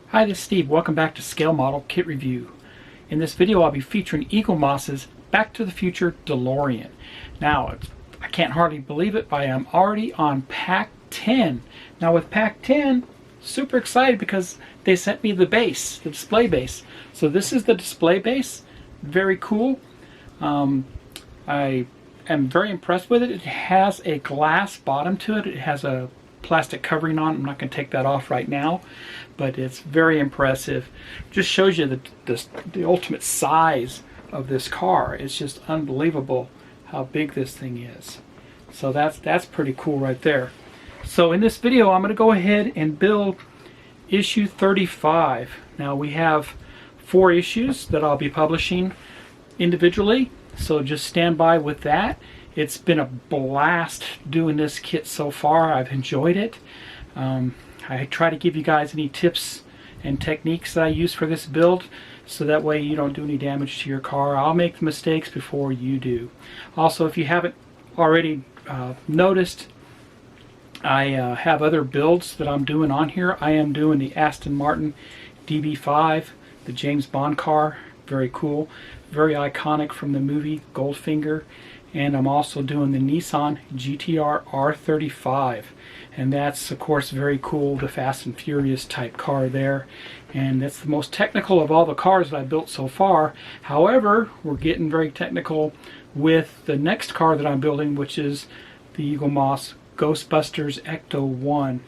Hi, this is Steve. Welcome back to Scale Model Kit Review. In this video I'll be featuring Eaglemoss's Back to the Future DeLorean. Now, I can't hardly believe it, but I am already on Pack 10. Now with Pack 10, super excited because they sent me the base, the display base. So this is the display base. Very cool. I am very impressed with it. It has a glass bottom to it. It has a plastic covering on. I'm not going to take that off right now, but it's very impressive. Just shows you the ultimate size of this car. It's just unbelievable how big this thing is. So that's pretty cool right there. So in this video I'm going to go ahead and build issue 35. Now we have 4 issues that I'll be publishing individually, so just stand by with that. It's been a blast doing this kit so far. I've enjoyed it. I try to give you guys any tips and techniques that I use for this build, so that way you don't do any damage to your car. I'll make the mistakes before you do. Also, if you haven't already noticed, I have other builds that I'm doing on here. I am doing the Aston Martin DB5, the James Bond car. Very cool, very iconic from the movie Goldfinger. And I'm also doing the Nissan GTR R35, and that's of course very cool, the Fast and Furious type car there, and that's the most technical of all the cars that I built so far. However, we're getting very technical with the next car that I'm building, which is the Eaglemoss Ghostbusters Ecto-1.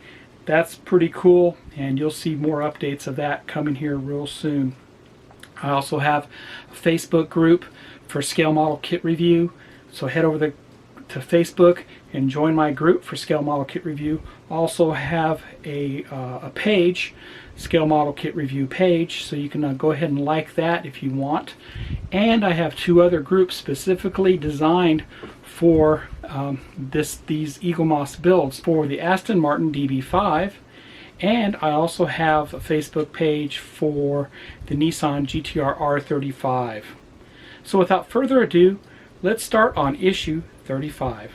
That's pretty cool, and you'll see more updates of that coming here real soon. I also have a Facebook group for Scale Model Kit Review. So head over to Facebook and join my group for Scale Model Kit Review. Also have a page, Scale Model Kit Review page, so you can go ahead and like that if you want. And I have 2 other groups specifically designed for these Eaglemoss builds for the Aston Martin DB5. And I also have a Facebook page for the Nissan GTR R35. So without further ado, let's start on issue 35.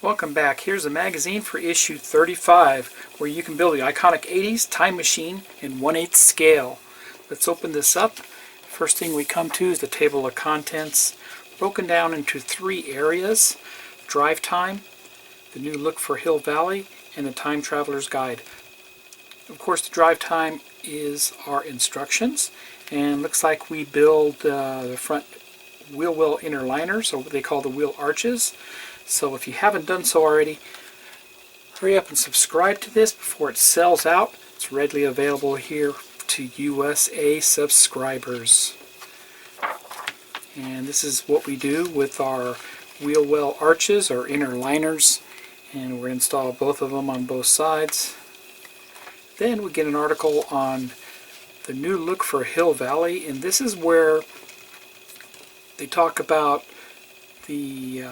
Welcome back. Here's a magazine for issue 35, where you can build the iconic 80s time machine in 1/8 scale. Let's open this up. First thing we come to is the table of contents, broken down into 3 areas: drive time, the new look for Hill Valley, and the time traveler's guide. Of course, the drive time is our instructions, and looks like we build the front wheel well inner liners, or what they call the wheel arches. So if you haven't done so already, hurry up and subscribe to this before it sells out. It's readily available here to USA subscribers. And this is what we do with our wheel well arches, or inner liners, and we're going to install both of them on both sides. Then we get an article on the new look for Hill Valley, and this is where they talk about the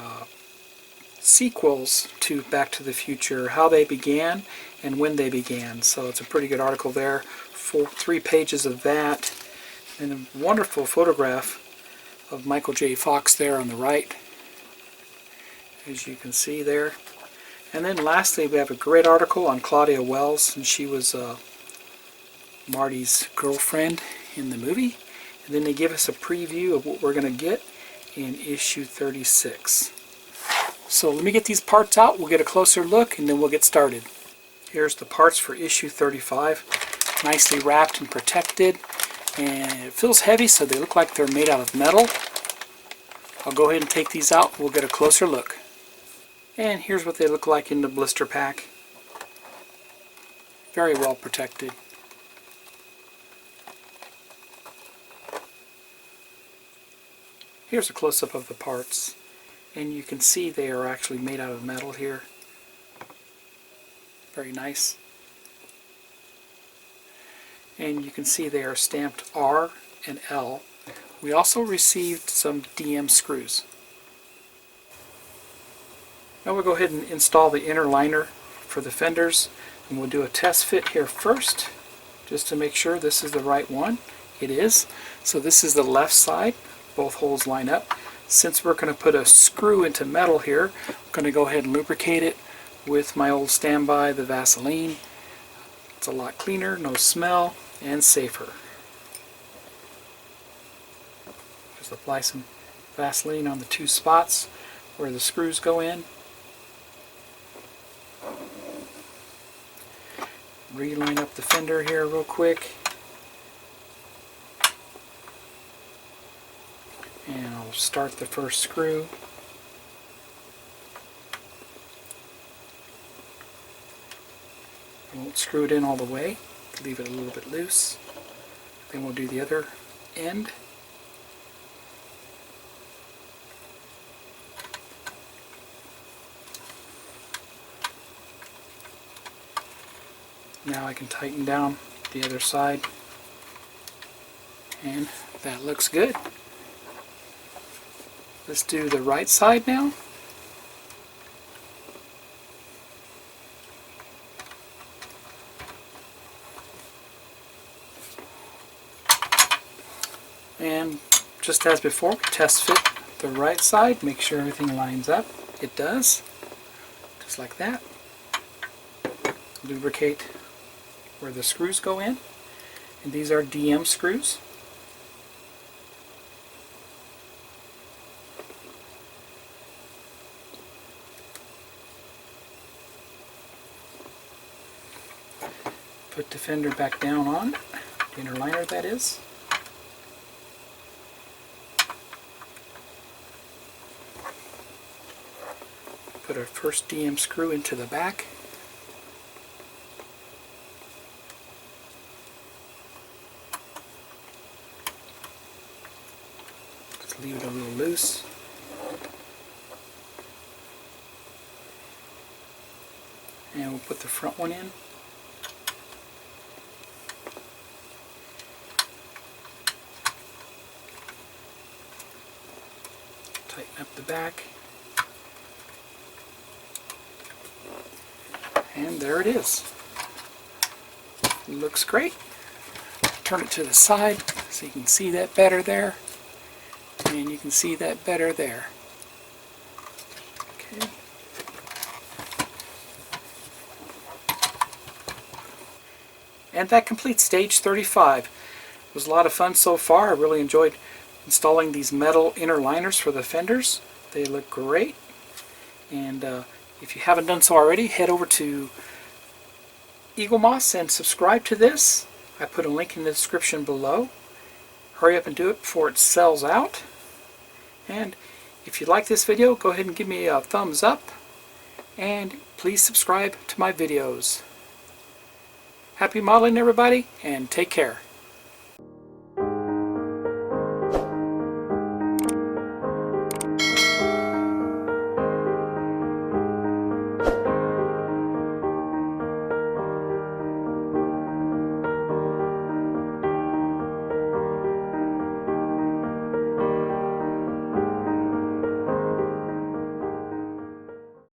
sequels to Back to the Future, how they began and when they began. So it's a pretty good article there. 3 pages of that, and a wonderful photograph of Michael J. Fox there on the right, as you can see there. And then lastly, we have a great article on Claudia Wells, and she was Marty's girlfriend in the movie. And then they give us a preview of what we're going to get in issue 36. So let me get these parts out, we'll get a closer look, and then we'll get started. Here's the parts for issue 35, nicely wrapped and protected, and it feels heavy, so they look like they're made out of metal. I'll go ahead and take these out, we'll get a closer look. And here's what they look like in the blister pack. Very well protected. Here's a close-up of the parts. And you can see they are actually made out of metal here. Very nice. And you can see they are stamped R and L We also received some DM screws. Now we'll go ahead and install the inner liner for the fenders, and we'll do a test fit here first just to make sure this is the right one. It is. So this is the left side. Both holes line up. Since we're going to put a screw into metal here, I'm going to go ahead and lubricate it with my old standby, the Vaseline. It's a lot cleaner, no smell, and safer. Just apply some Vaseline on the two spots where the screws go in. Reline up the fender here real quick. And I'll start the first screw. I won't screw it in all the way, leave it a little bit loose. Then we'll do the other end. Now I can tighten down the other side, and that looks good. Let's do the right side now. And just as before, test fit the right side, make sure everything lines up. It does, just like that. Lubricate where the screws go in, and these are DM screws. Put the fender back down on, the inner liner that is. Put our first DM screw into the back. Just leave it a little loose. And we'll put the front one in. Tighten up the back. And there it is. It looks great. Turn it to the side so you can see that better there. And you can see that better there. Okay. And that completes stage 35. It was a lot of fun so far. I really enjoyed installing these metal inner liners for the fenders. They look great. And if you haven't done so already, head over to Eaglemoss and subscribe to this. I put a link in the description below. Hurry up and do it before it sells out. And if you like this video, go ahead and give me a thumbs up. And please subscribe to my videos. Happy modeling, everybody, and take care.